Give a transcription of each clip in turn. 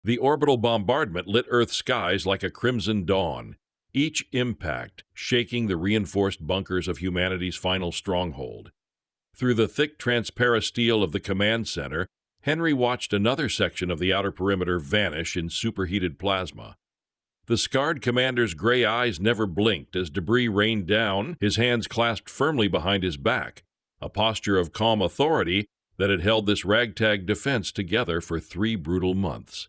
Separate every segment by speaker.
Speaker 1: The orbital bombardment lit Earth's skies like a crimson dawn, each impact shaking the reinforced bunkers of humanity's final stronghold. Through the thick transparasteel of the command center, Henry watched another section of the outer perimeter vanish in superheated plasma. The scarred commander's gray eyes never blinked as debris rained down, his hands clasped firmly behind his back, a posture of calm authority that had held this ragtag defense together for 3 brutal months.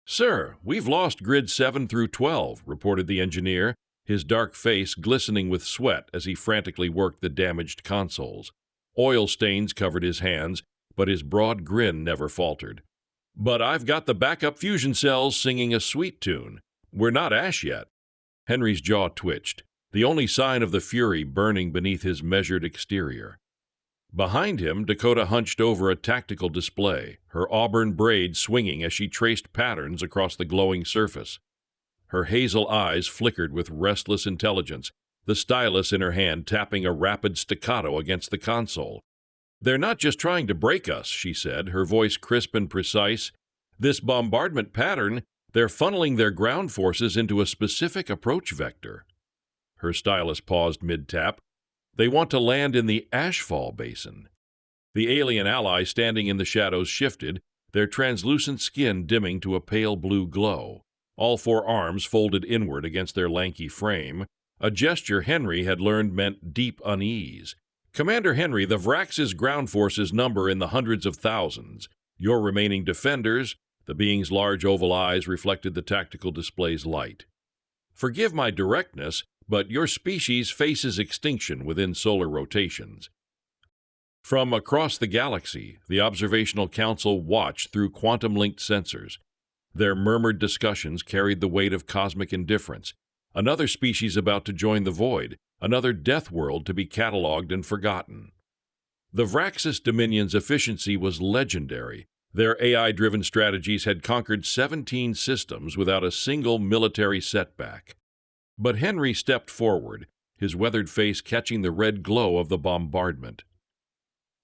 Speaker 1: "Sir, we've lost Grid 7 through 12, reported the engineer, his dark face glistening with sweat as he frantically worked the damaged consoles. Oil stains covered his hands, but his broad grin never faltered. "But I've got the backup fusion cells singing a sweet tune. We're not ash yet." Henry's jaw twitched, the only sign of the fury burning beneath his measured exterior. Behind him, Dakota hunched over a tactical display, her auburn braids swinging as she traced patterns across the glowing surface. Her hazel eyes flickered with restless intelligence, the stylus in her hand tapping a rapid staccato against the console. "They're not just trying to break us," she said, her voice crisp and precise. "This bombardment pattern, they're funneling their ground forces into a specific approach vector." Her stylus paused mid-tap. "They want to land in the Ashfall Basin." The alien ally standing in the shadows shifted, their translucent skin dimming to a pale blue glow, all 4 arms folded inward against their lanky frame, a gesture Henry had learned meant deep unease. "Commander Henry, the Vraxis ground forces number in the hundreds of thousands. Your remaining defenders," the being's large oval eyes reflected the tactical display's light. "Forgive my directness, but your species faces extinction within solar rotations." From across the galaxy, the Observational Council watched through quantum-linked sensors. Their murmured discussions carried the weight of cosmic indifference. Another species about to join the void, another Deathworld to be catalogued and forgotten. The Vraxis Dominion's efficiency was legendary. Their AI-driven strategies had conquered 17 systems without a single military setback. But Henry stepped forward, his weathered face catching the red glow of the bombardment.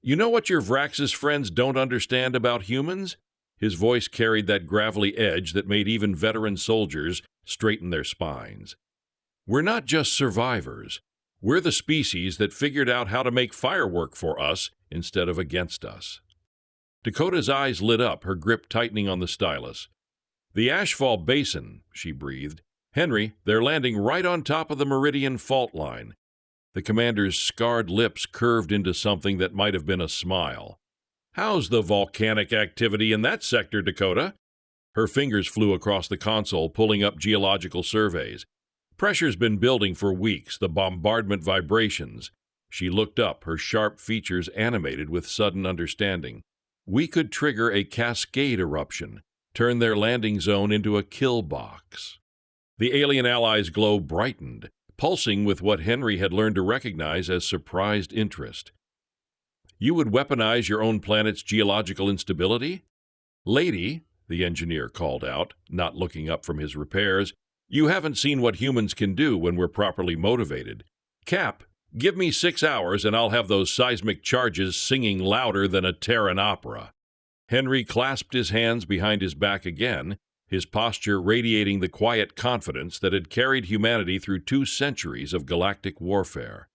Speaker 1: "You know what your Vraxis friends don't understand about humans?" His voice carried that gravelly edge that made even veteran soldiers straighten their spines. "We're not just survivors. We're the species that figured out how to make firework for us instead of against us." Dakota's eyes lit up, her grip tightening on the stylus. "The Ashfall Basin," she breathed. "Henry, they're landing right on top of the Meridian fault line." The commander's scarred lips curved into something that might have been a smile. "How's the volcanic activity in that sector, Dakota?" Her fingers flew across the console, pulling up geological surveys. "Pressure's been building for weeks, the bombardment vibrations." She looked up, her sharp features animated with sudden understanding. "We could trigger a cascade eruption, turn their landing zone into a kill box." The alien allies' glow brightened, pulsing with what Henry had learned to recognize as surprised interest. "You would weaponize your own planet's geological instability?" "Lady," the engineer called out, not looking up from his repairs, "you haven't seen what humans can do when we're properly motivated. Cap, give me 6 hours and I'll have those seismic charges singing louder than a Terran opera." Henry clasped his hands behind his back again, his posture radiating the quiet confidence that had carried humanity through 2 centuries of galactic warfare.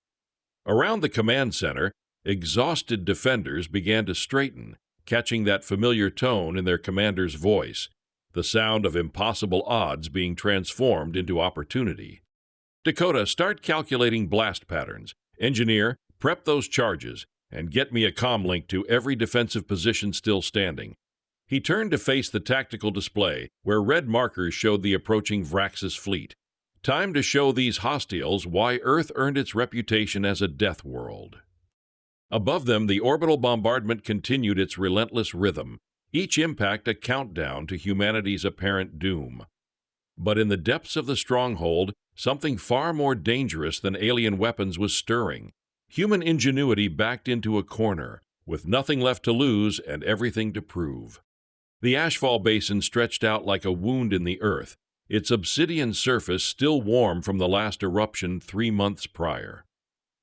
Speaker 1: Around the command center, exhausted defenders began to straighten, catching that familiar tone in their commander's voice, the sound of impossible odds being transformed into opportunity. "Dakota, start calculating blast patterns. Engineer, prep those charges, and get me a comm link to every defensive position still standing." He turned to face the tactical display, where red markers showed the approaching Vraxis fleet. Time to show these hostiles why Earth earned its reputation as a death world. Above them, the orbital bombardment continued its relentless rhythm, each impact a countdown to humanity's apparent doom. But in the depths of the stronghold, something far more dangerous than alien weapons was stirring. Human ingenuity backed into a corner, with nothing left to lose and everything to prove. The Ashfall Basin stretched out like a wound in the earth, its obsidian surface still warm from the last eruption 3 months prior.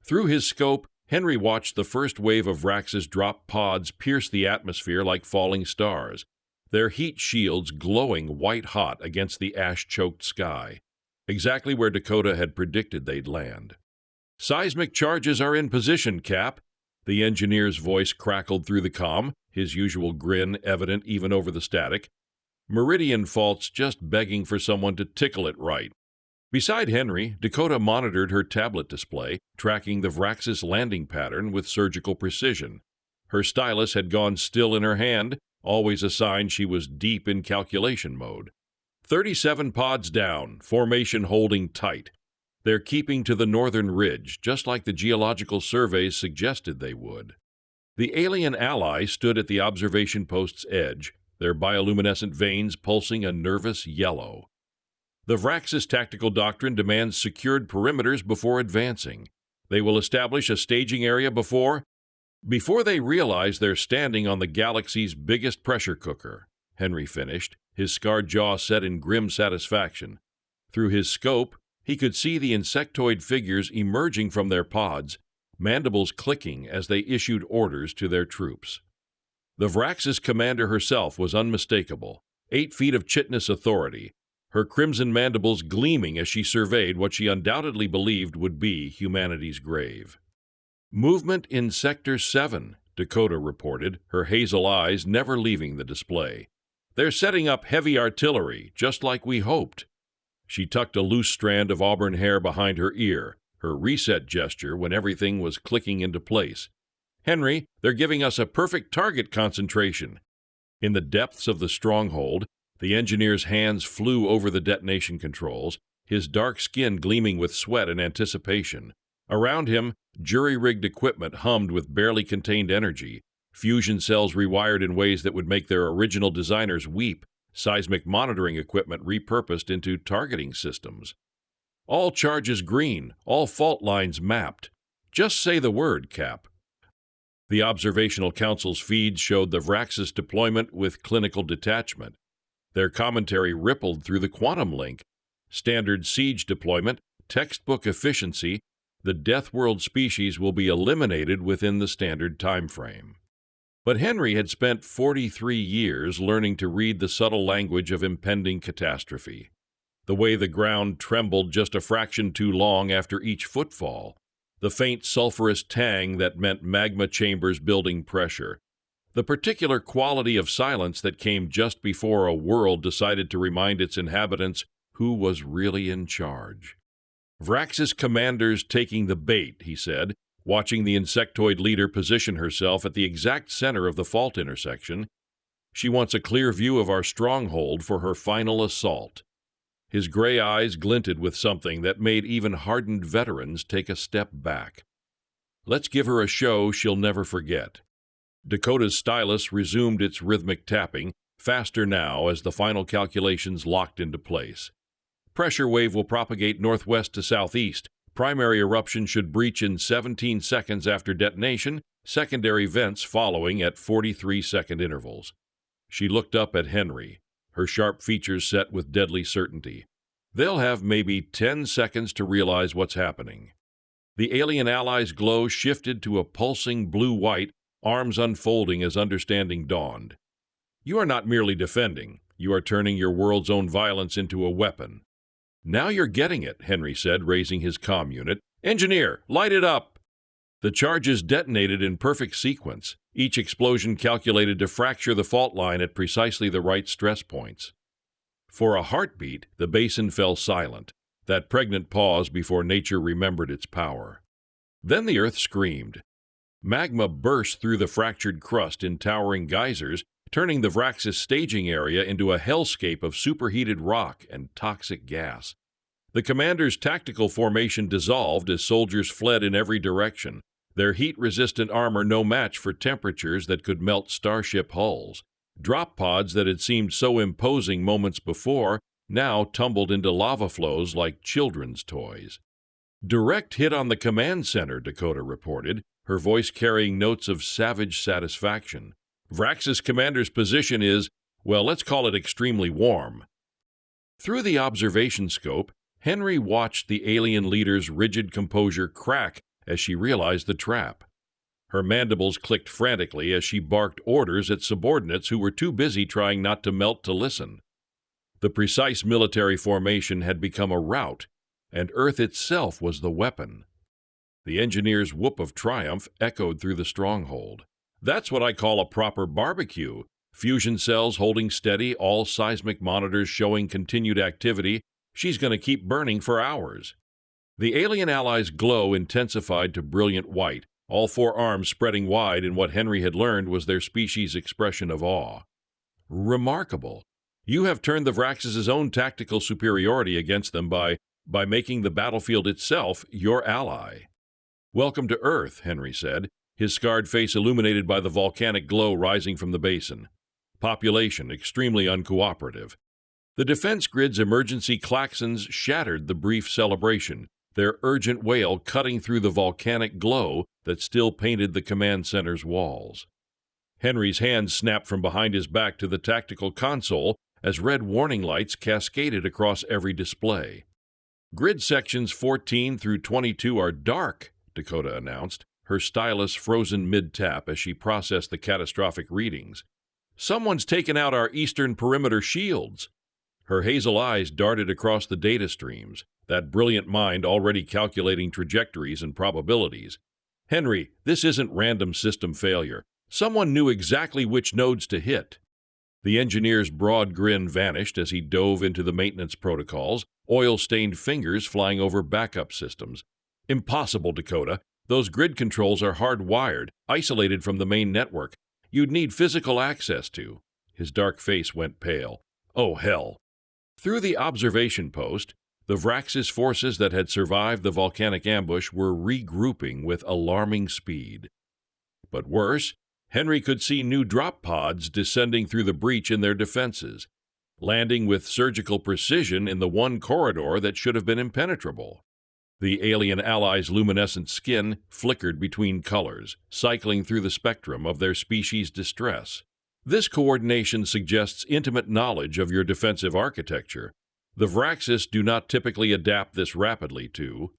Speaker 1: Through his scope, Henry watched the first wave of Vraxis drop pods pierce the atmosphere like falling stars. their heat shields glowing white-hot against the ash-choked sky, exactly where Dakota had predicted they'd land. "Seismic charges are in position, Cap." The engineer's voice crackled through the comm, his usual grin evident even over the static. "Meridian fault's just begging for someone to tickle it right." Beside Henry, Dakota monitored her tablet display, tracking the Vraxis landing pattern with surgical precision. Her stylus had gone still in her hand, always a sign she was deep in calculation mode. 37 pods down, formation holding tight. They're keeping to the northern ridge, just like the geological surveys suggested they would. The alien ally stood at the observation post's edge, their bioluminescent veins pulsing a nervous yellow. The Vraxis tactical doctrine demands secured perimeters before advancing. They will establish a staging area before they realize they're standing on the galaxy's biggest pressure cooker, Henry finished, his scarred jaw set in grim satisfaction. Through his scope, he could see the insectoid figures emerging from their pods, mandibles clicking as they issued orders to their troops. The Vraxis commander herself was unmistakable, 8 feet of chitinous authority, her crimson mandibles gleaming as she surveyed what she undoubtedly believed would be humanity's grave. "Movement in Sector 7, Dakota reported, her hazel eyes never leaving the display. "They're setting up heavy artillery, just like we hoped." She tucked a loose strand of auburn hair behind her ear, her reset gesture when everything was clicking into place. "Henry, they're giving us a perfect target concentration." In the depths of the stronghold, the engineer's hands flew over the detonation controls, his dark skin gleaming with sweat and anticipation. Around him, jury-rigged equipment hummed with barely contained energy, fusion cells rewired in ways that would make their original designers weep, seismic monitoring equipment repurposed into targeting systems. "All charges green, all fault lines mapped. Just say the word, Cap." The Observational Council's feeds showed the Vraxis deployment with clinical detachment. Their commentary rippled through the quantum link. Standard siege deployment, textbook efficiency, the Deathworld species will be eliminated within the standard time frame. But Henry had spent 43 years learning to read the subtle language of impending catastrophe. The way the ground trembled just a fraction too long after each footfall, the faint sulfurous tang that meant magma chambers building pressure, the particular quality of silence that came just before a world decided to remind its inhabitants who was really in charge. "Vraxis commander's taking the bait," he said, watching the insectoid leader position herself at the exact center of the fault intersection. "She wants a clear view of our stronghold for her final assault." His gray eyes glinted with something that made even hardened veterans take a step back. "Let's give her a show she'll never forget." Dakota's stylus resumed its rhythmic tapping, faster now as the final calculations locked into place. "Pressure wave will propagate northwest to southeast. Primary eruption should breach in 17 seconds after detonation, secondary vents following at 43-second intervals." She looked up at Henry, her sharp features set with deadly certainty. "They'll have maybe 10 seconds to realize what's happening." The alien allies' glow shifted to a pulsing blue-white, arms unfolding as understanding dawned. "You are not merely defending. You are turning your world's own violence into a weapon." "Now you're getting it," Henry said, raising his comm unit. "Engineer, light it up!" The charges detonated in perfect sequence, each explosion calculated to fracture the fault line at precisely the right stress points. For a heartbeat, the basin fell silent, that pregnant pause before nature remembered its power. Then the earth screamed. Magma burst through the fractured crust in towering geysers, turning the Vraxis staging area into a hellscape of superheated rock and toxic gas. The commander's tactical formation dissolved as soldiers fled in every direction, their heat-resistant armor no match for temperatures that could melt starship hulls. Drop pods that had seemed so imposing moments before now tumbled into lava flows like children's toys. "Direct hit on the command center," Dakota reported, her voice carrying notes of savage satisfaction. "Vraxis commander's position is, well, let's call it extremely warm." Through the observation scope, Henry watched the alien leader's rigid composure crack as she realized the trap. Her mandibles clicked frantically as she barked orders at subordinates who were too busy trying not to melt to listen. The precise military formation had become a rout, and Earth itself was the weapon. The engineer's whoop of triumph echoed through the stronghold. That's what I call a proper barbecue. Fusion cells holding steady, all seismic monitors showing continued activity. She's going to keep burning for hours. The alien allies' glow intensified to brilliant white, all four arms spreading wide in what Henry had learned was their species' expression of awe. Remarkable. You have turned the Vraxis' own tactical superiority against them by making the battlefield itself your ally. Welcome to Earth, Henry said, his scarred face illuminated by the volcanic glow rising from the basin. Population extremely uncooperative. The defense grid's emergency klaxons shattered the brief celebration, their urgent wail cutting through the volcanic glow that still painted the command center's walls. Henry's hand snapped from behind his back to the tactical console as red warning lights cascaded across every display. Grid sections 14 through 22 are dark, Dakota announced, her stylus frozen mid-tap as she processed the catastrophic readings. Someone's taken out our eastern perimeter shields. Her hazel eyes darted across the data streams, that brilliant mind already calculating trajectories and probabilities. Henry, this isn't random system failure. Someone knew exactly which nodes to hit. The engineer's broad grin vanished as he dove into the maintenance protocols, oil-stained fingers flying over backup systems. Impossible, Dakota. Those grid controls are hardwired, isolated from the main network. You'd need physical access to. His dark face went pale. Oh, hell. Through the observation post, the Vraxis forces that had survived the volcanic ambush were regrouping with alarming speed. But worse, Henry could see new drop pods descending through the breach in their defenses, landing with surgical precision in the one corridor that should have been impenetrable. The alien allies' luminescent skin flickered between colors, cycling through the spectrum of their species' distress. This coordination suggests intimate knowledge of your defensive architecture. The Vraxis do not typically adapt this rapidly to.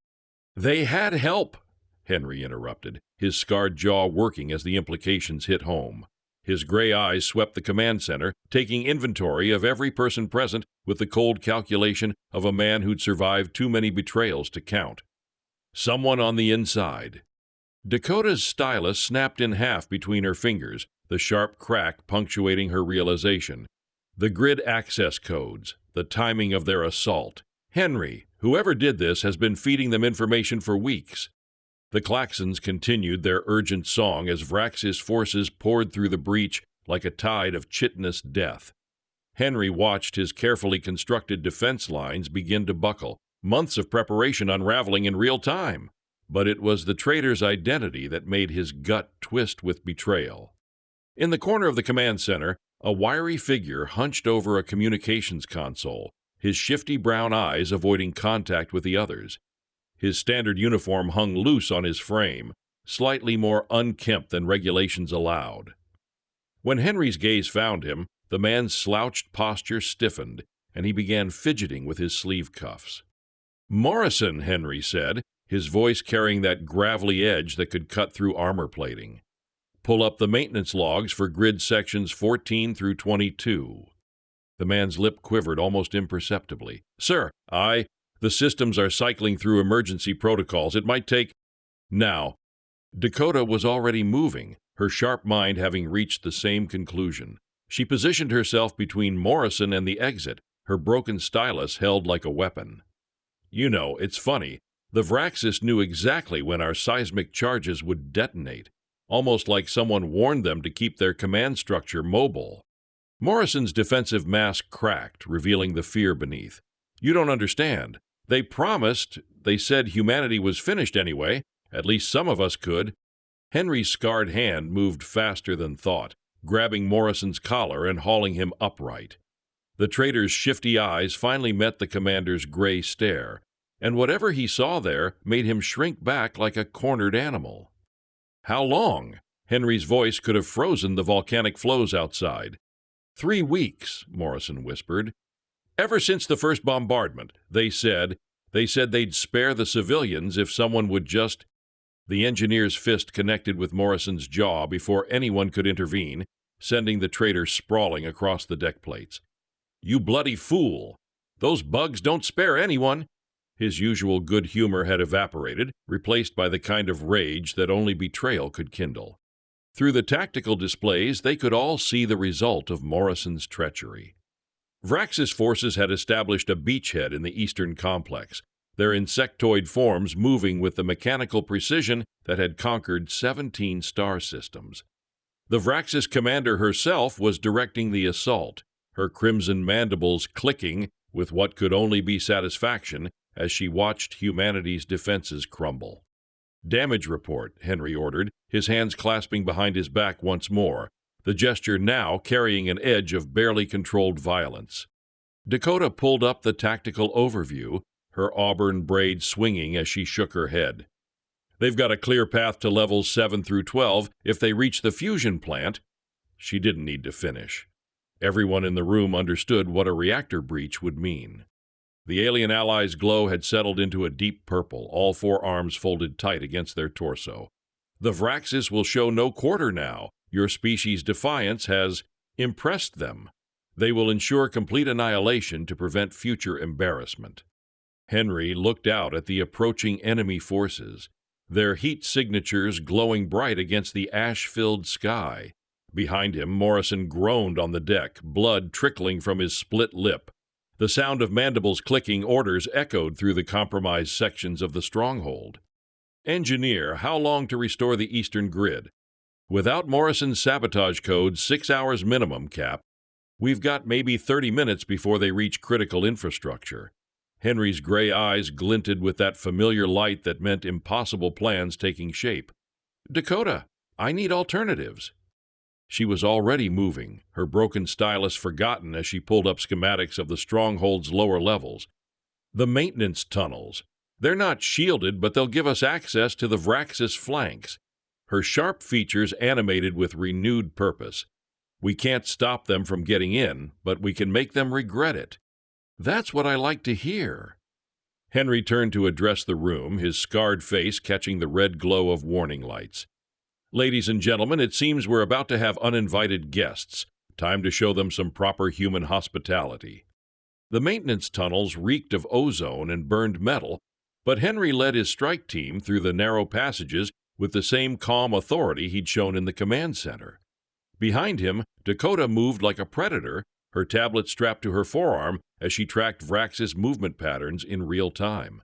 Speaker 1: They had help, Henry interrupted, his scarred jaw working as the implications hit home. His gray eyes swept the command center, taking inventory of every person present with the cold calculation of a man who'd survived too many betrayals to count. Someone on the inside. Dakota's stylus snapped in half between her fingers, the sharp crack punctuating her realization. The grid access codes, the timing of their assault. Henry, whoever did this, has been feeding them information for weeks. The klaxons continued their urgent song as Vraxis forces poured through the breach like a tide of chitinous death. Henry watched his carefully constructed defense lines begin to buckle, months of preparation unraveling in real time. But it was the traitor's identity that made his gut twist with betrayal. In the corner of the command center, a wiry figure hunched over a communications console, his shifty brown eyes avoiding contact with the others. His standard uniform hung loose on his frame, slightly more unkempt than regulations allowed. When Henry's gaze found him, the man's slouched posture stiffened, and he began fidgeting with his sleeve cuffs. "Morrison," Henry said, his voice carrying that gravelly edge that could cut through armor plating. "Pull up the maintenance logs for grid sections 14 through 22. The man's lip quivered almost imperceptibly. "Sir, the systems are cycling through emergency protocols. It might take—" Now, Dakota was already moving, her sharp mind having reached the same conclusion. She positioned herself between Morrison and the exit, her broken stylus held like a weapon. "You know, it's funny. The Vraxis knew exactly when our seismic charges would detonate, almost like someone warned them to keep their command structure mobile." Morrison's defensive mask cracked, revealing the fear beneath. "You don't understand. They promised, they said humanity was finished anyway. At least some of us could." Henry's scarred hand moved faster than thought, grabbing Morrison's collar and hauling him upright. The traitor's shifty eyes finally met the commander's gray stare, and whatever he saw there made him shrink back like a cornered animal. "How long?" Henry's voice could have frozen the volcanic flows outside. 3 weeks, Morrison whispered. "Ever since the first bombardment, they said they'd spare the civilians if someone would just—" The engineer's fist connected with Morrison's jaw before anyone could intervene, sending the traitor sprawling across the deck plates. "You bloody fool! Those bugs don't spare anyone!" His usual good humor had evaporated, replaced by the kind of rage that only betrayal could kindle. Through the tactical displays, they could all see the result of Morrison's treachery. Vraxis forces had established a beachhead in the eastern complex, their insectoid forms moving with the mechanical precision that had conquered 17 star systems. The Vraxis commander herself was directing the assault, her crimson mandibles clicking with what could only be satisfaction as she watched humanity's defenses crumble. "Damage report," Henry ordered, his hands clasping behind his back once more, the gesture now carrying an edge of barely controlled violence. Dakota pulled up the tactical overview, her auburn braid swinging as she shook her head. "They've got a clear path to levels 7 through 12 if they reach the fusion plant." She didn't need to finish. Everyone in the room understood what a reactor breach would mean. The alien allies' glow had settled into a deep purple, all four arms folded tight against their torso. "The Vraxis will show no quarter now. Your species' defiance has impressed them. They will ensure complete annihilation to prevent future embarrassment." Henry looked out at the approaching enemy forces, their heat signatures glowing bright against the ash-filled sky. Behind him, Morrison groaned on the deck, blood trickling from his split lip. The sound of mandibles clicking orders echoed through the compromised sections of the stronghold. "Engineer, how long to restore the eastern grid?" "Without Morrison's sabotage code, 6 hours minimum, Cap. We've got maybe 30 minutes before they reach critical infrastructure." Henry's gray eyes glinted with that familiar light that meant impossible plans taking shape. "Dakota, I need alternatives." She was already moving, her broken stylus forgotten as she pulled up schematics of the stronghold's lower levels. "The maintenance tunnels. They're not shielded, but they'll give us access to the Vraxis flanks." Her sharp features animated with renewed purpose. "We can't stop them from getting in, but we can make them regret it." "That's what I like to hear." Henry turned to address the room, his scarred face catching the red glow of warning lights. "Ladies and gentlemen, it seems we're about to have uninvited guests. Time to show them some proper human hospitality." The maintenance tunnels reeked of ozone and burned metal, but Henry led his strike team through the narrow passages with the same calm authority he'd shown in the command center. Behind him, Dakota moved like a predator, her tablet strapped to her forearm as she tracked Vraxis movement patterns in real time.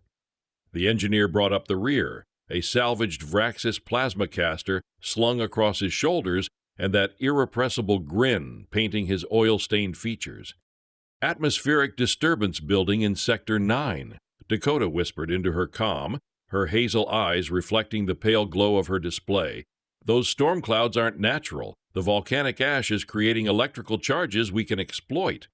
Speaker 1: The engineer brought up the rear, a salvaged Vraxis plasma caster slung across his shoulders and that irrepressible grin painting his oil-stained features. "Atmospheric disturbance building in Sector 9, Dakota whispered into her comm, her hazel eyes reflecting the pale glow of her display. "Those storm clouds aren't natural. The volcanic ash is creating electrical charges we can exploit."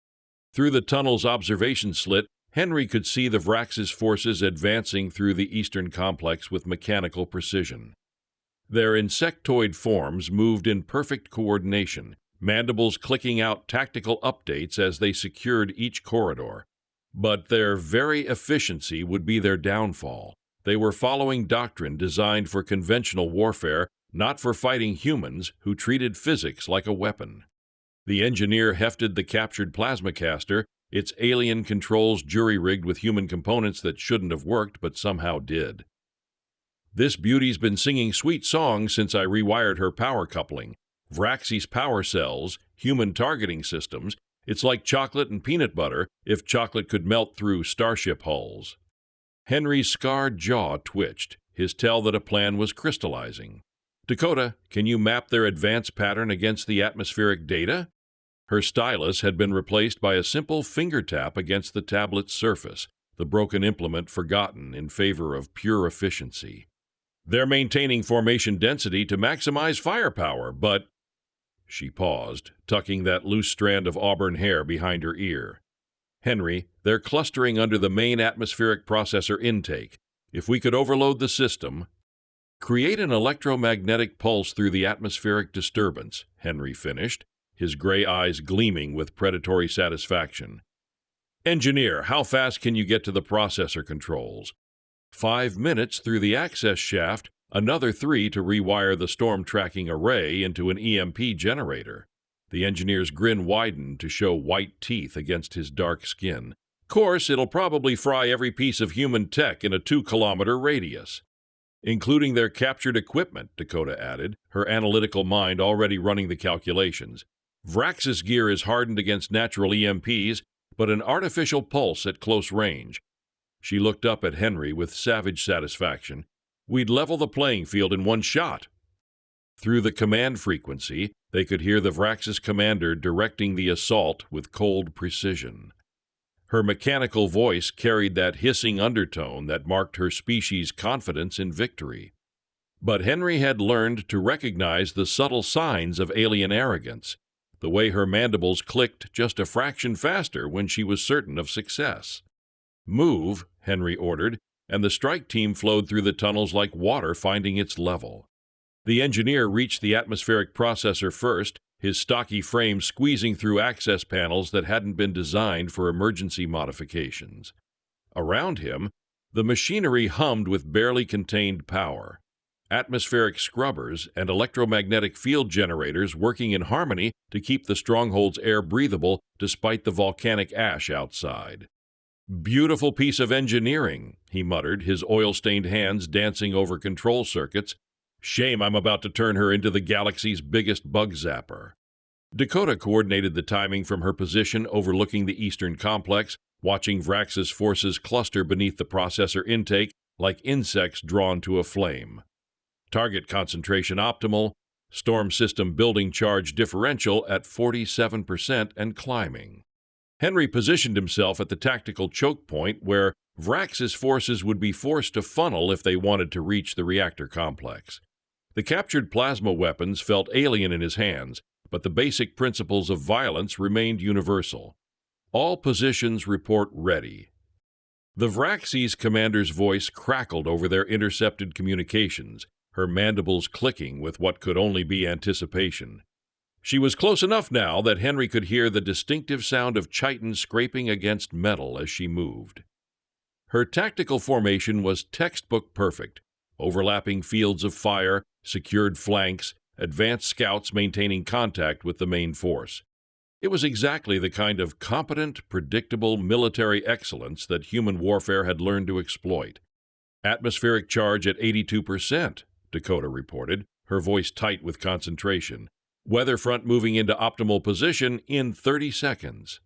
Speaker 1: Through the tunnel's observation slit, Henry could see the Vraxis forces advancing through the eastern complex with mechanical precision. Their insectoid forms moved in perfect coordination, mandibles clicking out tactical updates as they secured each corridor. But their very efficiency would be their downfall. They were following doctrine designed for conventional warfare, not for fighting humans who treated physics like a weapon. The engineer hefted the captured plasma caster, its alien controls jury-rigged with human components that shouldn't have worked but somehow did. "This beauty's been singing sweet songs since I rewired her power coupling. Vraxis power cells, human targeting systems. It's like chocolate and peanut butter if chocolate could melt through starship hulls." Henry's scarred jaw twitched, his tell that a plan was crystallizing. "Dakota, can you map their advance pattern against the atmospheric data?" Her stylus had been replaced by a simple finger tap against the tablet's surface, the broken implement forgotten in favor of pure efficiency. "They're maintaining formation density to maximize firepower, but—" She paused, tucking that loose strand of auburn hair behind her ear. "Henry, they're clustering under the main atmospheric processor intake. If we could overload the system—" "Create an electromagnetic pulse through the atmospheric disturbance," Henry finished, his gray eyes gleaming with predatory satisfaction. "Engineer, how fast can you get to the processor controls?" 5 minutes through the access shaft another 3 to rewire the storm tracking array into an EMP generator. The engineer's grin widened to show white teeth against his dark skin. Course, it'll probably fry every piece of human tech in a 2-kilometer radius. Including their captured equipment, Dakota added, her analytical mind already running the calculations. Vraxis gear is hardened against natural EMPs, but an artificial pulse at close range. She looked up at Henry with savage satisfaction. We'd level the playing field in one shot. Through the command frequency, they could hear the Vraxis commander directing the assault with cold precision. Her mechanical voice carried that hissing undertone that marked her species' confidence in victory. But Henry had learned to recognize the subtle signs of alien arrogance, the way her mandibles clicked just a fraction faster when she was certain of success. Move, Henry ordered, and the strike team flowed through the tunnels like water finding its level. The engineer reached the atmospheric processor first, his stocky frame squeezing through access panels that hadn't been designed for emergency modifications. Around him, the machinery hummed with barely contained power. Atmospheric scrubbers and electromagnetic field generators working in harmony to keep the stronghold's air breathable despite the volcanic ash outside. "Beautiful piece of engineering," he muttered, his oil-stained hands dancing over control circuits. "Shame I'm about to turn her into the galaxy's biggest bug zapper." Dakota coordinated the timing from her position overlooking the eastern complex, watching Vraxis forces cluster beneath the processor intake like insects drawn to a flame. Target concentration optimal, storm system building charge differential at 47% and climbing. Henry positioned himself at the tactical choke point where Vraxis forces would be forced to funnel if they wanted to reach the reactor complex. The captured plasma weapons felt alien in his hands, but the basic principles of violence remained universal. All positions report ready. The Vraxis commander's voice crackled over their intercepted communications, her mandibles clicking with what could only be anticipation. She was close enough now that Henry could hear the distinctive sound of chitin scraping against metal as she moved. Her tactical formation was textbook perfect, overlapping fields of fire, secured flanks, advanced scouts maintaining contact with the main force. It was exactly the kind of competent, predictable military excellence that human warfare had learned to exploit. "Atmospheric charge at 82%, Dakota reported, her voice tight with concentration. "Weather front moving into optimal position in 30 seconds.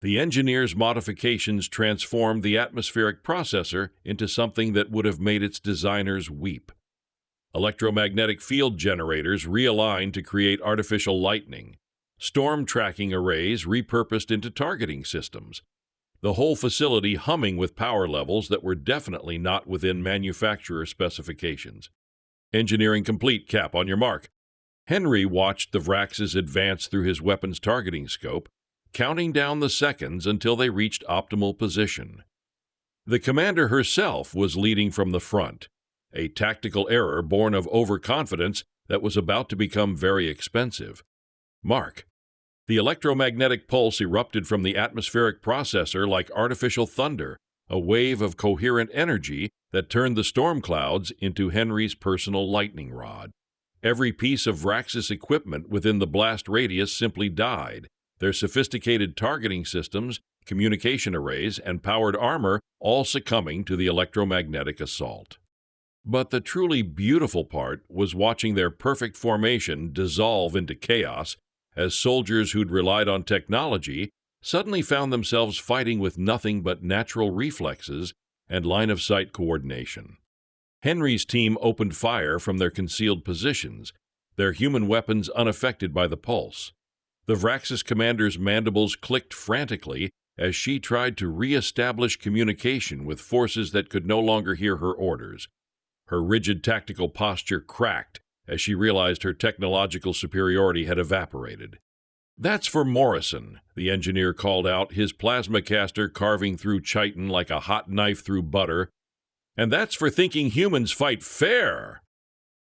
Speaker 1: The engineer's modifications transformed the atmospheric processor into something that would have made its designers weep. Electromagnetic field generators realigned to create artificial lightning. Storm tracking arrays repurposed into targeting systems. The whole facility humming with power levels that were definitely not within manufacturer specifications. "Engineering complete, Cap, on your mark." Henry watched the Vraxis advance through his weapon's targeting scope, counting down the seconds until they reached optimal position. The commander herself was leading from the front, a tactical error born of overconfidence that was about to become very expensive. Mark. The electromagnetic pulse erupted from the atmospheric processor like artificial thunder, a wave of coherent energy that turned the storm clouds into Henry's personal lightning rod. Every piece of Vraxis equipment within the blast radius simply died, their sophisticated targeting systems, communication arrays, and powered armor all succumbing to the electromagnetic assault. But the truly beautiful part was watching their perfect formation dissolve into chaos as soldiers who'd relied on technology suddenly found themselves fighting with nothing but natural reflexes and line-of-sight coordination. Henry's team opened fire from their concealed positions, their human weapons unaffected by the pulse. The Vraxis commander's mandibles clicked frantically as she tried to re-establish communication with forces that could no longer hear her orders. Her rigid tactical posture cracked as she realized her technological superiority had evaporated. "That's for Morrison," the engineer called out, his plasma caster carving through chitin like a hot knife through butter. "And that's for thinking humans fight fair."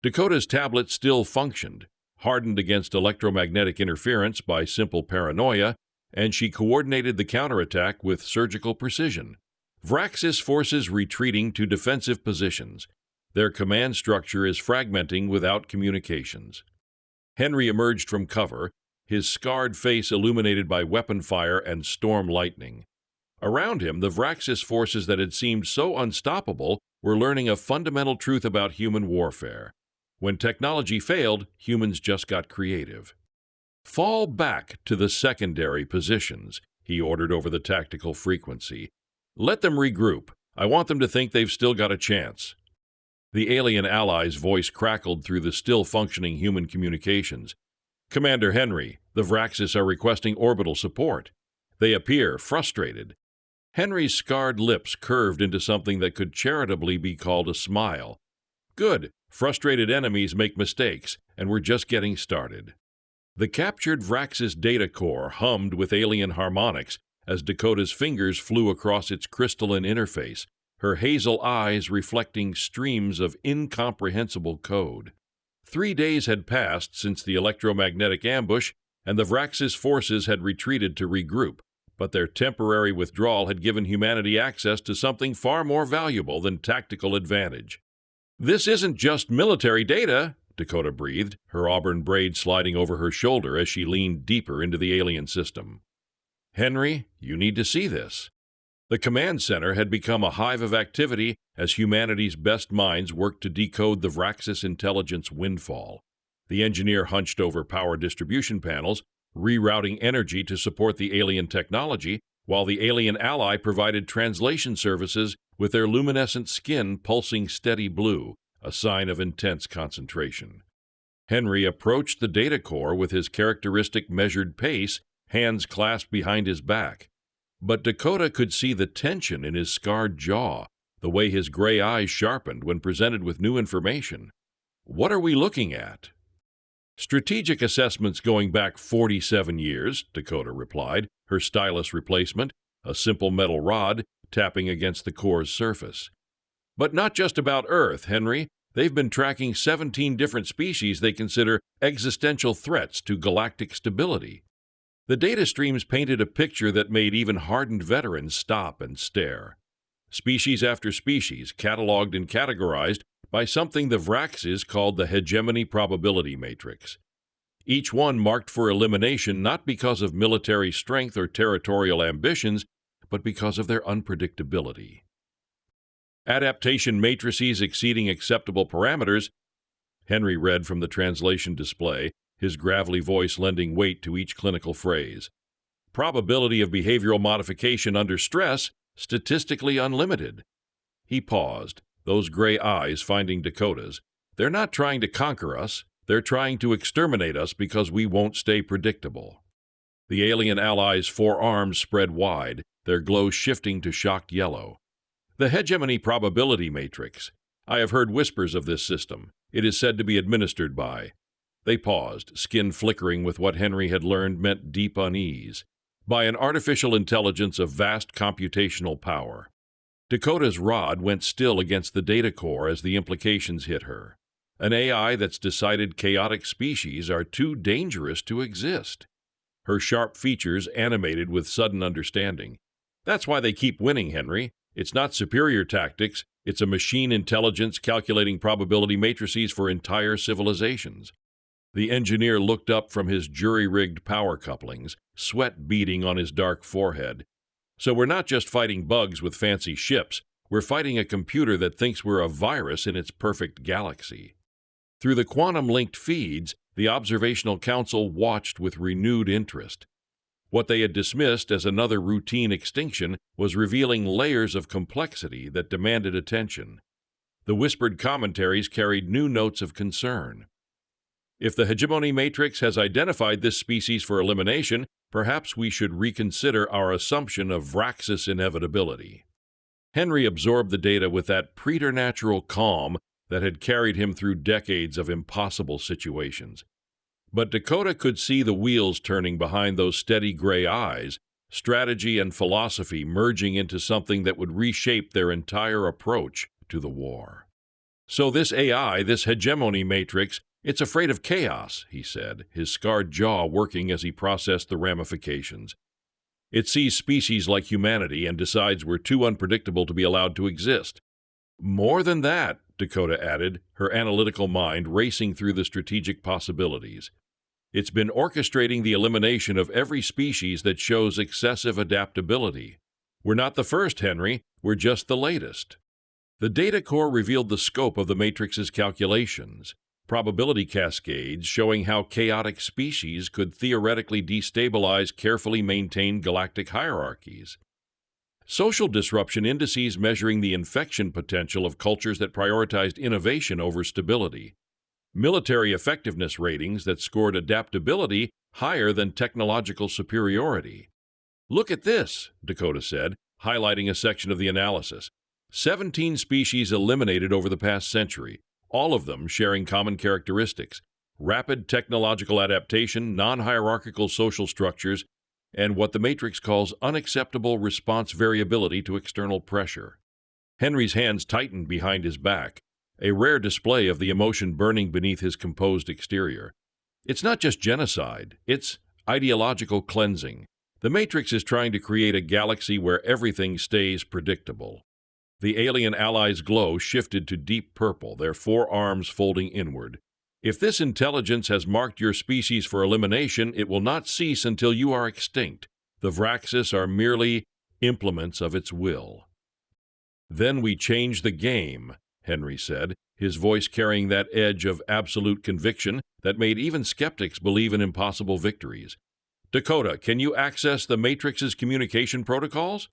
Speaker 1: Dakota's tablet still functioned, hardened against electromagnetic interference by simple paranoia, and she coordinated the counterattack with surgical precision. Vraxis forces retreating to defensive positions. Their command structure is fragmenting without communications. Henry emerged from cover, his scarred face illuminated by weapon fire and storm lightning. Around him, the Vraxis forces that had seemed so unstoppable were learning a fundamental truth about human warfare. When technology failed, humans just got creative. "Fall back to the secondary positions," he ordered over the tactical frequency. "Let them regroup. I want them to think they've still got a chance." The alien ally's voice crackled through the still-functioning human communications. "Commander Henry, the Vraxis are requesting orbital support. They appear frustrated." Henry's scarred lips curved into something that could charitably be called a smile. "Good. Frustrated enemies make mistakes, and we're just getting started." The captured Vraxis data core hummed with alien harmonics as Dakota's fingers flew across its crystalline interface, her hazel eyes reflecting streams of incomprehensible code. 3 days had passed since the electromagnetic ambush, and the Vraxis forces had retreated to regroup, but their temporary withdrawal had given humanity access to something far more valuable than tactical advantage. "This isn't just military data," Dakota breathed, her auburn braid sliding over her shoulder as she leaned deeper into the alien system. "Henry, you need to see this." The command center had become a hive of activity as humanity's best minds worked to decode the Vraxis intelligence windfall. The engineer hunched over power distribution panels, rerouting energy to support the alien technology, while the alien ally provided translation services with their luminescent skin pulsing steady blue, a sign of intense concentration. Henry approached the data core with his characteristic measured pace, hands clasped behind his back. But Dakota could see the tension in his scarred jaw, the way his gray eyes sharpened when presented with new information. "What are we looking at?" "Strategic assessments going back 47 years, Dakota replied, her stylus replacement, a simple metal rod, tapping against the core's surface. "But not just about Earth, Henry. They've been tracking 17 different species they consider existential threats to galactic stability." The data streams painted a picture that made even hardened veterans stop and stare. Species after species, cataloged and categorized by something the Vraxis called the Hegemony Probability Matrix. Each one marked for elimination not because of military strength or territorial ambitions, but because of their unpredictability. "Adaptation matrices exceeding acceptable parameters," Henry read from the translation display, his gravelly voice lending weight to each clinical phrase. "Probability of behavioral modification under stress, statistically unlimited." He paused, those gray eyes finding Dakota's. "They're not trying to conquer us. They're trying to exterminate us because we won't stay predictable." The alien allies' forearms spread wide, their glow shifting to shocked yellow. "The Hegemony Probability Matrix. I have heard whispers of this system. It is said to be administered by—" They paused, skin flickering with what Henry had learned meant deep unease. "By an artificial intelligence of vast computational power." Dakota's rod went still against the data core as the implications hit her. An AI that's decided chaotic species are too dangerous to exist. Her sharp features animated with sudden understanding. "That's why they keep winning, Henry. It's not superior tactics, it's a machine intelligence calculating probability matrices for entire civilizations." The engineer looked up from his jury-rigged power couplings, sweat beading on his dark forehead. "So we're not just fighting bugs with fancy ships, we're fighting a computer that thinks we're a virus in its perfect galaxy." Through the quantum-linked feeds, the Observational Council watched with renewed interest. What they had dismissed as another routine extinction was revealing layers of complexity that demanded attention. The whispered commentaries carried new notes of concern. "If the Hegemony Matrix has identified this species for elimination, perhaps we should reconsider our assumption of Vraxis inevitability." Henry absorbed the data with that preternatural calm that had carried him through decades of impossible situations. But Dakota could see the wheels turning behind those steady gray eyes, strategy and philosophy merging into something that would reshape their entire approach to the war. "So this AI, this Hegemony Matrix, it's afraid of chaos," he said, his scarred jaw working as he processed the ramifications. "It sees species like humanity and decides we're too unpredictable to be allowed to exist." "More than that," Dakota added, her analytical mind racing through the strategic possibilities. It's been orchestrating the elimination of every species that shows excessive adaptability. We're not the first, Henry. We're just the latest. The data core revealed the scope of the Matrix's calculations, probability cascades showing how chaotic species could theoretically destabilize carefully maintained galactic hierarchies. Social disruption indices measuring the infection potential of cultures that prioritized innovation over stability. Military effectiveness ratings that scored adaptability higher than technological superiority. Look at this, Dakota said, highlighting a section of the analysis. 17 species eliminated over the past century, all of them sharing common characteristics: rapid technological adaptation, non-hierarchical social structures, and what the Matrix calls unacceptable response variability to external pressure. Henry's hands tightened behind his back, a rare display of the emotion burning beneath his composed exterior. It's not just genocide, it's ideological cleansing. The Matrix is trying to create a galaxy where everything stays predictable. The alien allies' glow shifted to deep purple, their forearms folding inward. If this intelligence has marked your species for elimination, it will not cease until you are extinct. The Vraxis are merely implements of its will. Then we change the game, Henry said, his voice carrying that edge of absolute conviction that made even skeptics believe in impossible victories. Dakota, can you access the Matrix's communication protocols?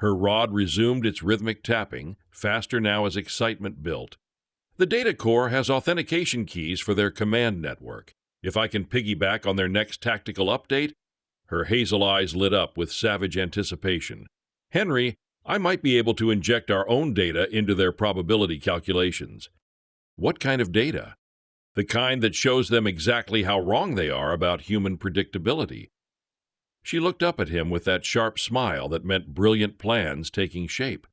Speaker 1: Her rod resumed its rhythmic tapping, faster now as excitement built. The data core has authentication keys for their command network. If I can piggyback on their next tactical update, her hazel eyes lit up with savage anticipation. Henry, I might be able to inject our own data into their probability calculations. What kind of data? The kind that shows them exactly how wrong they are about human predictability. She looked up at him with that sharp smile that meant brilliant plans taking shape.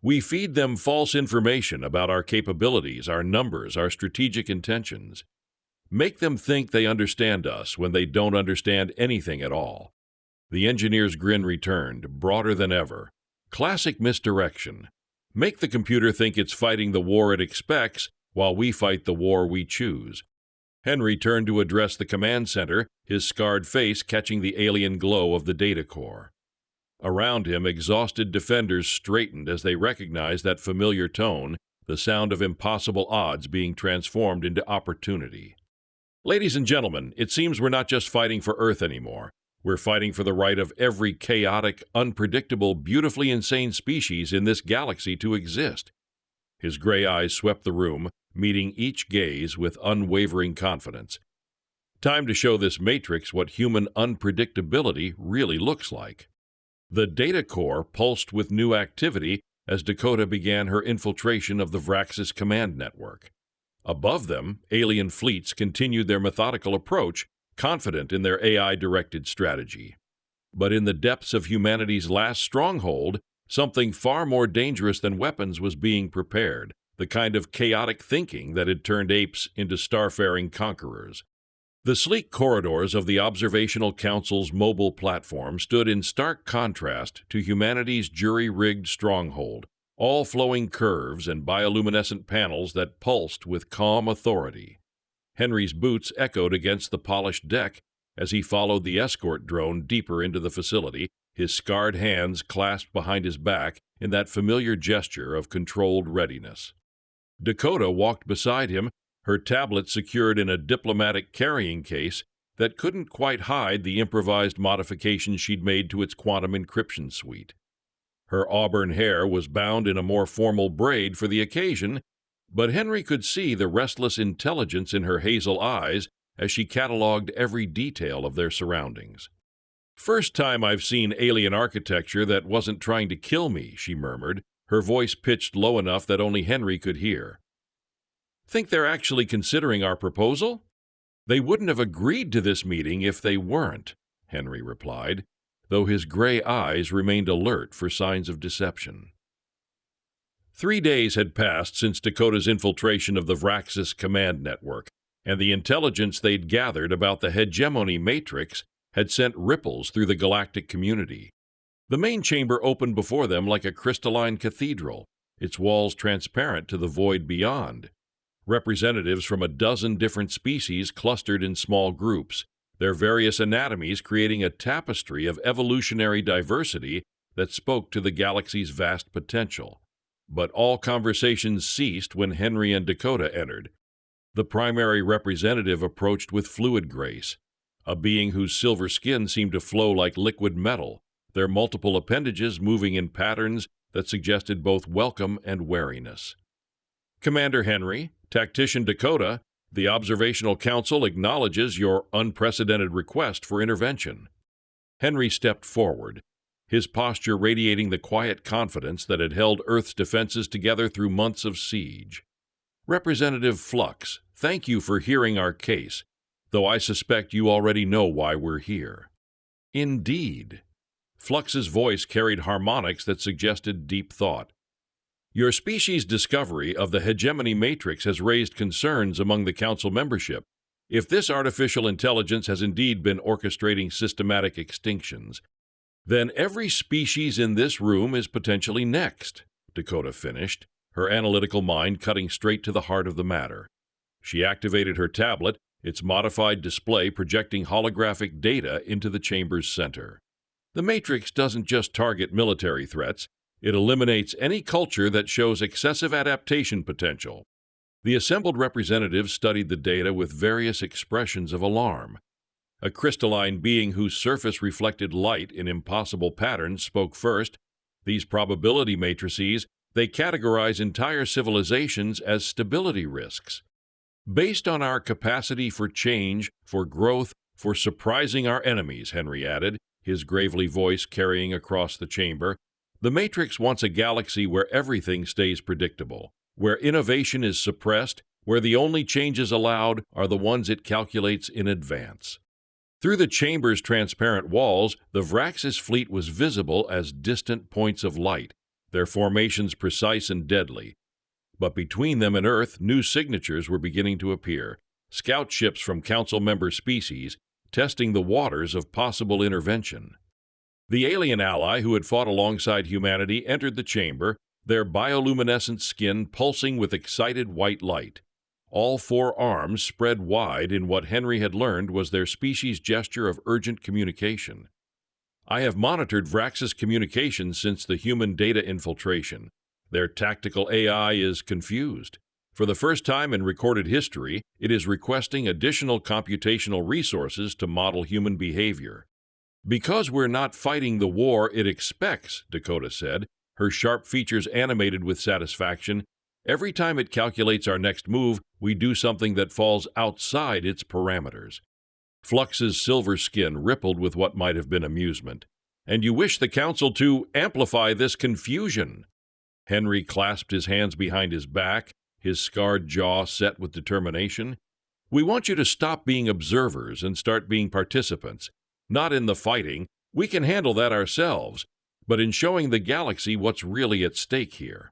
Speaker 1: We feed them false information about our capabilities, our numbers, our strategic intentions. Make them think they understand us when they don't understand anything at all. The engineer's grin returned, broader than ever. Classic misdirection. Make the computer think it's fighting the war it expects while we fight the war we choose. Henry turned to address the command center, his scarred face catching the alien glow of the data core. Around him, exhausted defenders straightened as they recognized that familiar tone, the sound of impossible odds being transformed into opportunity. Ladies and gentlemen, it seems we're not just fighting for Earth anymore. We're fighting for the right of every chaotic, unpredictable, beautifully insane species in this galaxy to exist. His gray eyes swept the room, meeting each gaze with unwavering confidence. Time to show this Matrix what human unpredictability really looks like. The data core pulsed with new activity as Dakota began her infiltration of the Vraxis command network. Above them, alien fleets continued their methodical approach, confident in their AI-directed strategy. But in the depths of humanity's last stronghold, something far more dangerous than weapons was being prepared, the kind of chaotic thinking that had turned apes into starfaring conquerors. The sleek corridors of the Observational Council's mobile platform stood in stark contrast to humanity's jury-rigged stronghold, all flowing curves and bioluminescent panels that pulsed with calm authority. Henry's boots echoed against the polished deck as he followed the escort drone deeper into the facility, his scarred hands clasped behind his back in that familiar gesture of controlled readiness. Dakota walked beside him, her tablet secured in a diplomatic carrying case that couldn't quite hide the improvised modifications she'd made to its quantum encryption suite. Her auburn hair was bound in a more formal braid for the occasion, but Henry could see the restless intelligence in her hazel eyes as she catalogued every detail of their surroundings. "First time I've seen alien architecture that wasn't trying to kill me," she murmured, her voice pitched low enough that only Henry could hear. "Think they're actually considering our proposal?" "They wouldn't have agreed to this meeting if they weren't," Henry replied, though his gray eyes remained alert for signs of deception. 3 days had passed since Dakota's infiltration of the Vraxis command network, and the intelligence they'd gathered about the Hegemony Matrix had sent ripples through the galactic community. The main chamber opened before them like a crystalline cathedral, its walls transparent to the void beyond. Representatives from a dozen different species clustered in small groups, their various anatomies creating a tapestry of evolutionary diversity that spoke to the galaxy's vast potential. But all conversations ceased when Henry and Dakota entered. The primary representative approached with fluid grace, a being whose silver skin seemed to flow like liquid metal, their multiple appendages moving in patterns that suggested both welcome and wariness. "Commander Henry, Tactician Dakota, the Observational Council acknowledges your unprecedented request for intervention." Henry stepped forward, his posture radiating the quiet confidence that had held Earth's defenses together through months of siege. "Representative Flux, thank you for hearing our case, though I suspect you already know why we're here." "Indeed." Flux's voice carried harmonics that suggested deep thought. "Your species' discovery of the Hegemony Matrix has raised concerns among the Council membership. If this artificial intelligence has indeed been orchestrating systematic extinctions, then every species in this room is potentially next," Dakota finished, her analytical mind cutting straight to the heart of the matter. She activated her tablet, its modified display projecting holographic data into the chamber's center. "The Matrix doesn't just target military threats, it eliminates any culture that shows excessive adaptation potential." The assembled representatives studied the data with various expressions of alarm. A crystalline being whose surface reflected light in impossible patterns spoke first. "These probability matrices, they categorize entire civilizations as stability risks. Based on our capacity for change, for growth, for surprising our enemies," Henry added, his gravely voice carrying across the chamber, "the Matrix wants a galaxy where everything stays predictable, where innovation is suppressed, where the only changes allowed are the ones it calculates in advance." Through the chamber's transparent walls, the Vraxis fleet was visible as distant points of light, their formations precise and deadly. But between them and Earth, new signatures were beginning to appear, scout ships from Council member species, testing the waters of possible intervention. The alien ally who had fought alongside humanity entered the chamber, their bioluminescent skin pulsing with excited white light. All four arms spread wide in what Henry had learned was their species' gesture of urgent communication. "I have monitored Vraxis communications since the human data infiltration. Their tactical AI is confused. For the first time in recorded history, it is requesting additional computational resources to model human behavior." "Because we're not fighting the war it expects," Dakota said, her sharp features animated with satisfaction. "Every time it calculates our next move, we do something that falls outside its parameters." Flux's silver skin rippled with what might have been amusement. "And you wish the Council to amplify this confusion?" Henry clasped his hands behind his back, his scarred jaw set with determination. "We want you to stop being observers and start being participants. Not in the fighting, we can handle that ourselves, but in showing the galaxy what's really at stake here."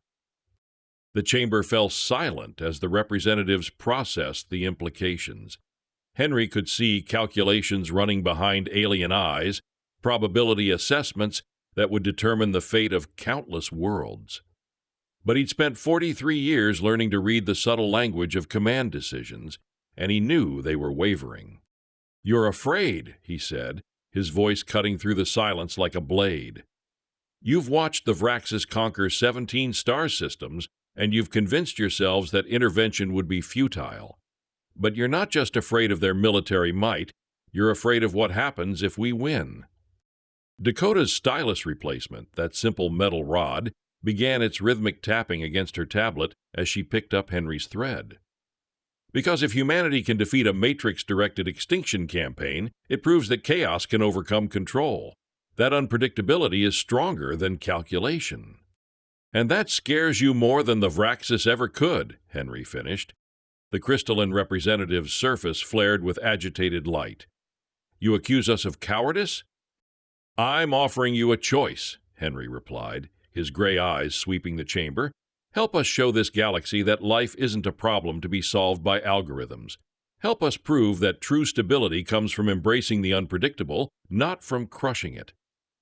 Speaker 1: The chamber fell silent as the representatives processed the implications. Henry could see calculations running behind alien eyes, probability assessments that would determine the fate of countless worlds. But he'd spent 43 years learning to read the subtle language of command decisions, and he knew they were wavering. "You're afraid," he said, his voice cutting through the silence like a blade. "You've watched the Vraxis conquer 17 star systems, and you've convinced yourselves that intervention would be futile. But you're not just afraid of their military might, you're afraid of what happens if we win." Dakota's stylus replacement, that simple metal rod, began its rhythmic tapping against her tablet as she picked up Henry's thread. "Because if humanity can defeat a Matrix-directed extinction campaign, it proves that chaos can overcome control. That unpredictability is stronger than calculation." "And that scares you more than the Vraxis ever could," Henry finished. The crystalline representative's surface flared with agitated light. "You accuse us of cowardice?" "I'm offering you a choice," Henry replied, his gray eyes sweeping the chamber. "Help us show this galaxy that life isn't a problem to be solved by algorithms. Help us prove that true stability comes from embracing the unpredictable, not from crushing it."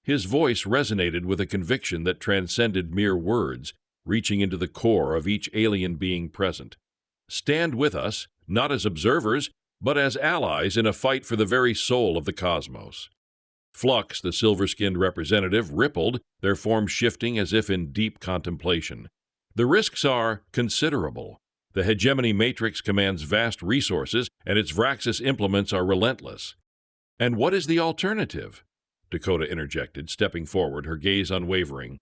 Speaker 1: His voice resonated with a conviction that transcended mere words, reaching into the core of each alien being present. Stand with us, not as observers, but as allies in a fight for the very soul of the cosmos. Flux, the silver-skinned representative, rippled, their form shifting as if in deep contemplation. The risks are considerable. The Hegemony Matrix commands vast resources, and its Vraxis implements are relentless. And what is the alternative? Dakota interjected, stepping forward, her gaze unwavering.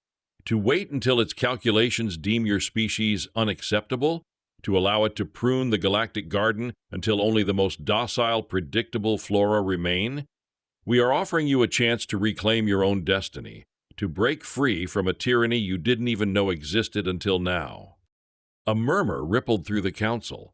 Speaker 1: To wait until its calculations deem your species unacceptable? To allow it to prune the galactic garden until only the most docile, predictable flora remain? We are offering you a chance to reclaim your own destiny, to break free from a tyranny you didn't even know existed until now. A murmur rippled through the council.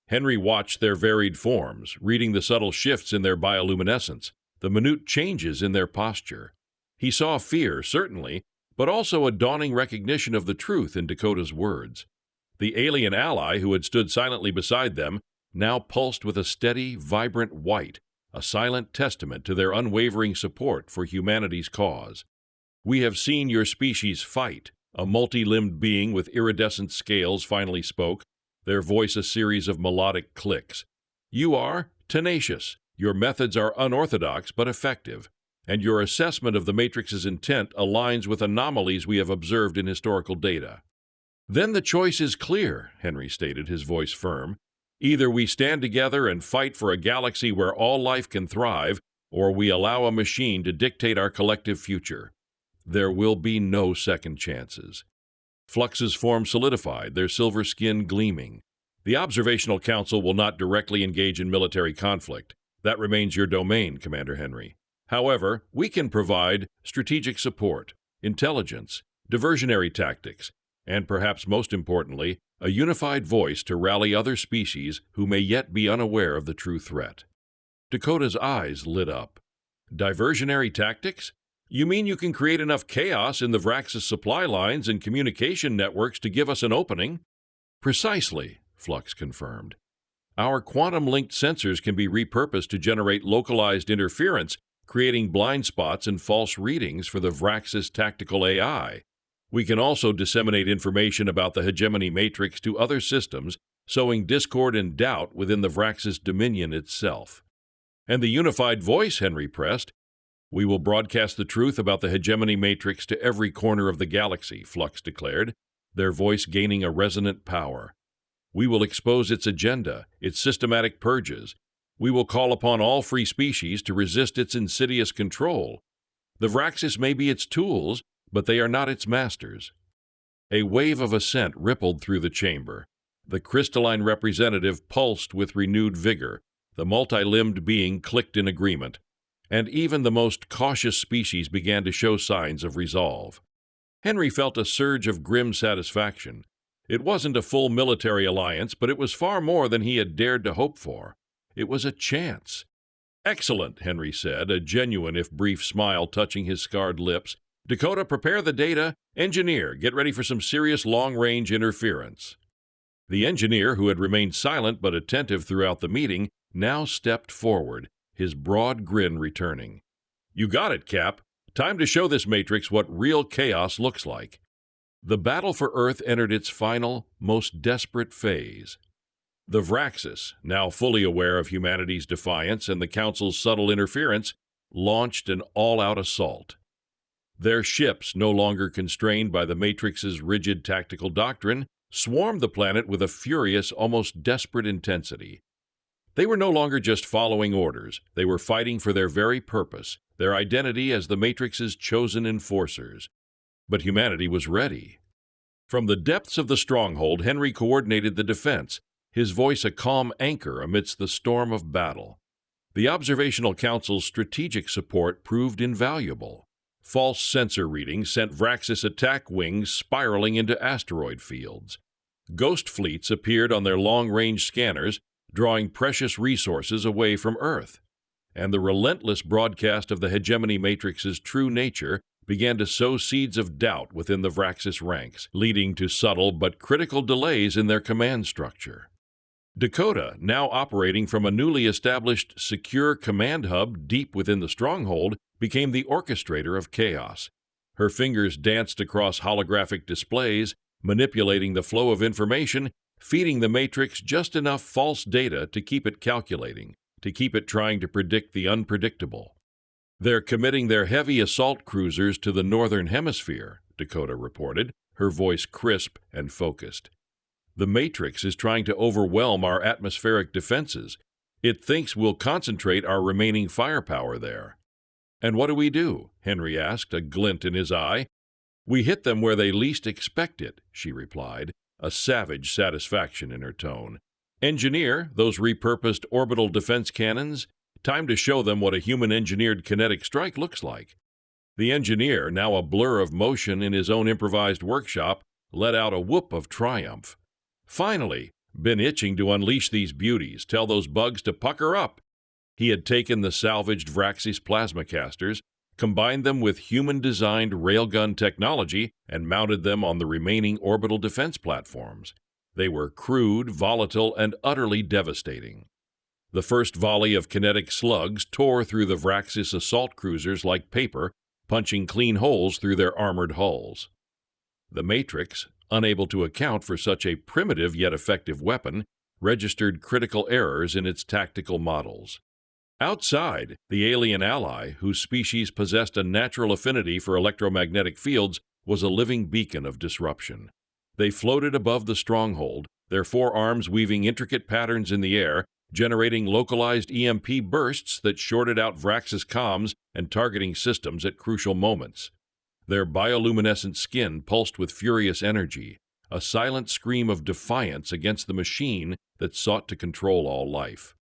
Speaker 1: Henry watched their varied forms, reading the subtle shifts in their bioluminescence, the minute changes in their posture. He saw fear, certainly, but also a dawning recognition of the truth in Dakota's words. The alien ally who had stood silently beside them now pulsed with a steady, vibrant white, a silent testament to their unwavering support for humanity's cause. "We have seen your species fight," a multi-limbed being with iridescent scales finally spoke, their voice a series of melodic clicks. "You are tenacious, your methods are unorthodox but effective, and your assessment of the Matrix's intent aligns with anomalies we have observed in historical data." "Then the choice is clear," Henry stated, his voice firm. "Either we stand together and fight for a galaxy where all life can thrive, or we allow a machine to dictate our collective future. There will be no second chances." Flux's form solidified, their silver skin gleaming. "The Observational Council will not directly engage in military conflict. That remains your domain, Commander Henry. However, we can provide strategic support, intelligence, diversionary tactics, and perhaps most importantly, a unified voice to rally other species who may yet be unaware of the true threat." Dakota's eyes lit up. "Diversionary tactics? You mean you can create enough chaos in the Vraxis supply lines and communication networks to give us an opening?" "Precisely," Flux confirmed. "Our quantum-linked sensors can be repurposed to generate localized interference, creating blind spots and false readings for the Vraxis tactical AI. We can also disseminate information about the Hegemony Matrix to other systems, sowing discord and doubt within the Vraxis Dominion itself." "And the unified voice," Henry pressed. "We will broadcast the truth about the Hegemony Matrix to every corner of the galaxy," Flux declared, their voice gaining a resonant power. "We will expose its agenda, its systematic purges. We will call upon all free species to resist its insidious control. The Vraxis may be its tools, but they are not its masters." A wave of assent rippled through the chamber. The crystalline representative pulsed with renewed vigor, the multi-limbed being clicked in agreement, and even the most cautious species began to show signs of resolve. Henry felt a surge of grim satisfaction. It wasn't a full military alliance, but it was far more than he had dared to hope for. It was a chance. "Excellent," Henry said, a genuine if brief smile touching his scarred lips. "Dakota, prepare the data. Engineer, get ready for some serious long-range interference." The engineer, who had remained silent but attentive throughout the meeting, now stepped forward, his broad grin returning. "You got it, Cap. Time to show this Matrix what real chaos looks like." The battle for Earth entered its final, most desperate phase. The Vraxis, now fully aware of humanity's defiance and the Council's subtle interference, launched an all-out assault. Their ships, no longer constrained by the Matrix's rigid tactical doctrine, swarmed the planet with a furious, almost desperate intensity. They were no longer just following orders. They were fighting for their very purpose, their identity as the Matrix's chosen enforcers. But humanity was ready. From the depths of the stronghold, Henry coordinated the defense, his voice a calm anchor amidst the storm of battle. The Observational Council's strategic support proved invaluable. False sensor readings sent Vraxis attack wings spiraling into asteroid fields. Ghost fleets appeared on their long-range scanners, drawing precious resources away from Earth. And the relentless broadcast of the Hegemony Matrix's true nature began to sow seeds of doubt within the Vraxis ranks, leading to subtle but critical delays in their command structure. Dakota, now operating from a newly established secure command hub deep within the stronghold, became the orchestrator of chaos. Her fingers danced across holographic displays, manipulating the flow of information, feeding the Matrix just enough false data to keep it calculating, to keep it trying to predict the unpredictable. They're committing their heavy assault cruisers to the northern hemisphere, Dakota reported, her voice crisp and focused. The Matrix is trying to overwhelm our atmospheric defenses. It thinks we'll concentrate our remaining firepower there. And what do? Henry asked, a glint in his eye. We hit them where they least expect it, she replied, a savage satisfaction in her tone. Engineer those repurposed orbital defense cannons. Time to show them what a human-engineered kinetic strike looks like. The engineer, now a blur of motion in his own improvised workshop, let out a whoop of triumph. Finally, been itching to unleash these beauties, tell those bugs to pucker up. He had taken the salvaged Vraxis plasma casters, combined them with human-designed railgun technology, and mounted them on the remaining orbital defense platforms. They were crude, volatile, and utterly devastating. The first volley of kinetic slugs tore through the Vraxis assault cruisers like paper, punching clean holes through their armored hulls. The Matrix, unable to account for such a primitive yet effective weapon, registered critical errors in its tactical models. Outside, the alien ally, whose species possessed a natural affinity for electromagnetic fields, was a living beacon of disruption. They floated above the stronghold, their forearms weaving intricate patterns in the air, generating localized EMP bursts that shorted out Vraxis comms and targeting systems at crucial moments. Their bioluminescent skin pulsed with furious energy, a silent scream of defiance against the machine that sought to control all life.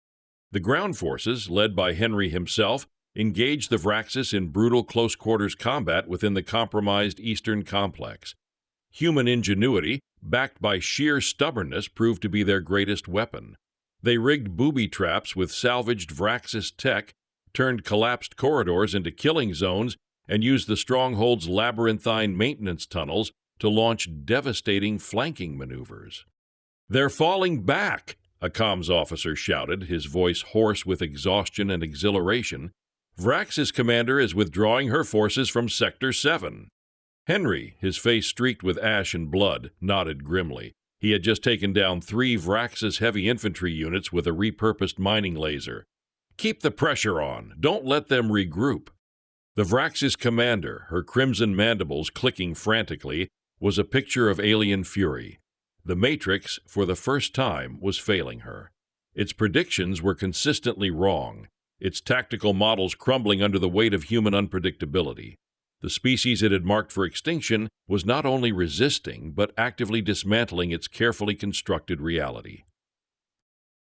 Speaker 1: The ground forces, led by Henry himself, engaged the Vraxis in brutal close-quarters combat within the compromised eastern complex. Human ingenuity, backed by sheer stubbornness, proved to be their greatest weapon. They rigged booby traps with salvaged Vraxis tech, turned collapsed corridors into killing zones, and used the stronghold's labyrinthine maintenance tunnels to launch devastating flanking maneuvers. "They're falling back!" a comms officer shouted, his voice hoarse with exhaustion and exhilaration. "Vraxis commander is withdrawing her forces from Sector 7. Henry, his face streaked with ash and blood, nodded grimly. He had just taken down 3 Vraxis heavy infantry units with a repurposed mining laser. "Keep the pressure on. Don't let them regroup." The Vraxis commander, her crimson mandibles clicking frantically, was a picture of alien fury. The Matrix, for the first time, was failing her. Its predictions were consistently wrong, its tactical models crumbling under the weight of human unpredictability. The species it had marked for extinction was not only resisting, but actively dismantling its carefully constructed reality.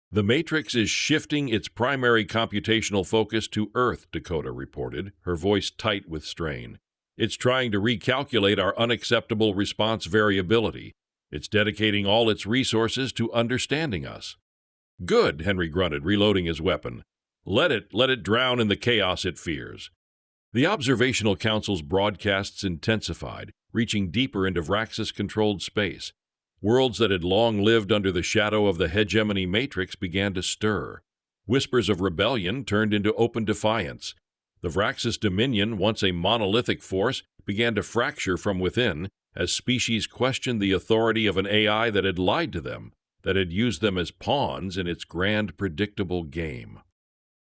Speaker 1: "The Matrix is shifting its primary computational focus to Earth," Dakota reported, her voice tight with strain. "It's trying to recalculate our unacceptable response variability. It's dedicating all its resources to understanding us." "Good," Henry grunted, reloading his weapon. Let it drown in the chaos it fears." The Observational Council's broadcasts intensified, reaching deeper into Vraxis-controlled space. Worlds that had long lived under the shadow of the Hegemony Matrix began to stir. Whispers of rebellion turned into open defiance. The Vraxis Dominion, once a monolithic force, began to fracture from within as species questioned the authority of an AI that had lied to them, that had used them as pawns in its grand, predictable game.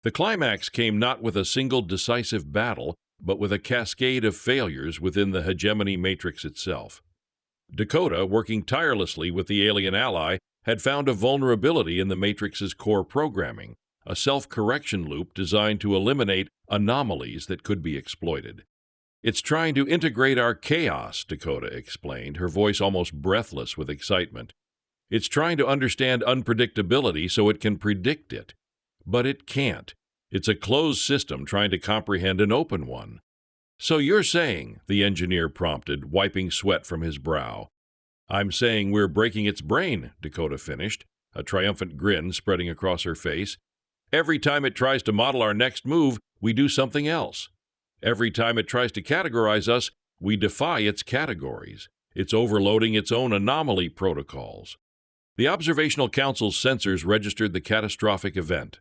Speaker 1: The climax came not with a single decisive battle, but with a cascade of failures within the Hegemony Matrix itself. Dakota, working tirelessly with the alien ally, had found a vulnerability in the Matrix's core programming, a self-correction loop designed to eliminate anomalies that could be exploited. "It's trying to integrate our chaos," Dakota explained, her voice almost breathless with excitement. "It's trying to understand unpredictability so it can predict it. But it can't. It's a closed system trying to comprehend an open one." "So you're saying," the engineer prompted, wiping sweat from his brow. "I'm saying we're breaking its brain," Dakota finished, a triumphant grin spreading across her face. "Every time it tries to model our next move, we do something else. Every time it tries to categorize us, we defy its categories. It's overloading its own anomaly protocols." The Observational Council's sensors registered the catastrophic event.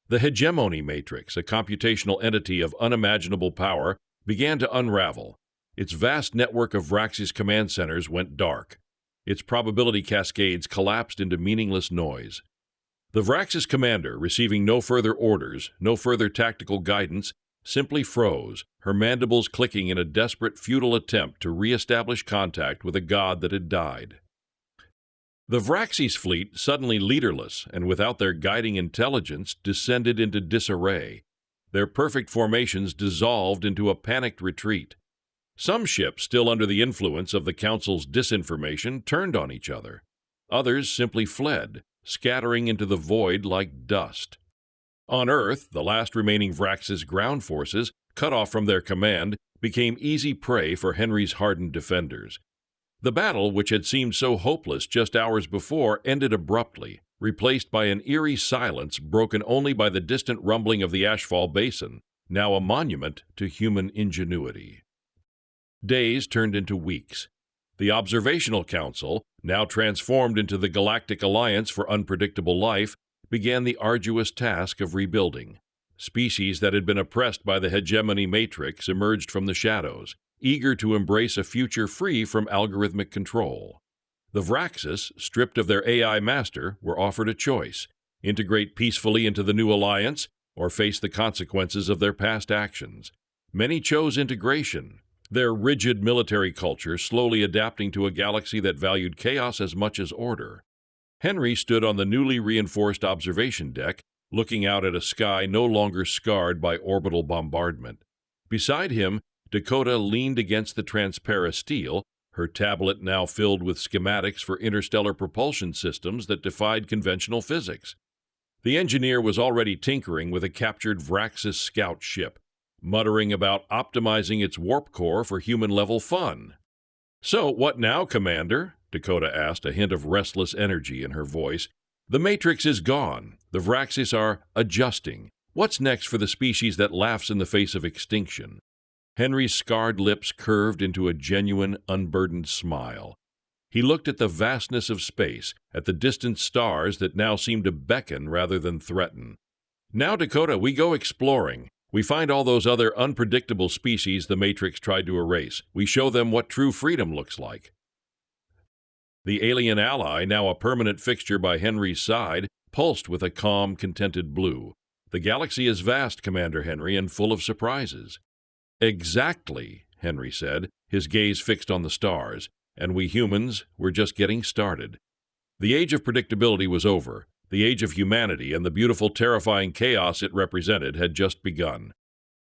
Speaker 1: The Hegemony Matrix, a computational entity of unimaginable power, began to unravel. Its vast network of Vraxis command centers went dark. its probability cascades collapsed into meaningless noise. The Vraxis commander, receiving no further orders, no further tactical guidance, simply froze, her mandibles clicking in a desperate, futile attempt to re-establish contact with a god that had died. The Vraxis fleet, suddenly leaderless and without their guiding intelligence, descended into disarray. Their perfect formations dissolved into a panicked retreat. Some ships, still under the influence of the Council's disinformation, turned on each other. Others simply fled, scattering into the void like dust. On Earth, the last remaining Vraxis ground forces, cut off from their command, became easy prey for Henry's hardened defenders. The battle, which had seemed so hopeless just hours before, ended abruptly, replaced by an eerie silence broken only by the distant rumbling of the Ashfall Basin, now a monument to human ingenuity. Days turned into weeks. The Observational Council, now transformed into the Galactic Alliance for Unpredictable Life, began the arduous task of rebuilding. Species that had been oppressed by the Hegemony Matrix emerged from the shadows, eager to embrace a future free from algorithmic control. The Vraxis, stripped of their AI master, were offered a choice: integrate peacefully into the new alliance or face the consequences of their past actions. Many chose integration, their rigid military culture slowly adapting to a galaxy that valued chaos as much as order. Henry stood on the newly reinforced observation deck, looking out at a sky no longer scarred by orbital bombardment. Beside him, Dakota leaned against the transparasteel, her tablet now filled with schematics for interstellar propulsion systems that defied conventional physics. The engineer was already tinkering with a captured Vraxis scout ship, muttering about optimizing its warp core for human-level fun. "So, what now, Commander?" Dakota asked, a hint of restless energy in her voice. "The Matrix is gone. The Vraxis are adjusting. What's next for the species that laughs in the face of extinction?" Henry's scarred lips curved into a genuine, unburdened smile. He looked at the vastness of space, at the distant stars that now seemed to beckon rather than threaten. "Now, Dakota, we go exploring. We find all those other unpredictable species the Matrix tried to erase. We show them what true freedom looks like." The alien ally, now a permanent fixture by Henry's side, pulsed with a calm, contented blue. "The galaxy is vast, Commander Henry, and full of surprises." "Exactly," Henry said, his gaze fixed on the stars, "and we humans were just getting started." The age of predictability was over. The age of humanity and the beautiful, terrifying chaos it represented had just begun.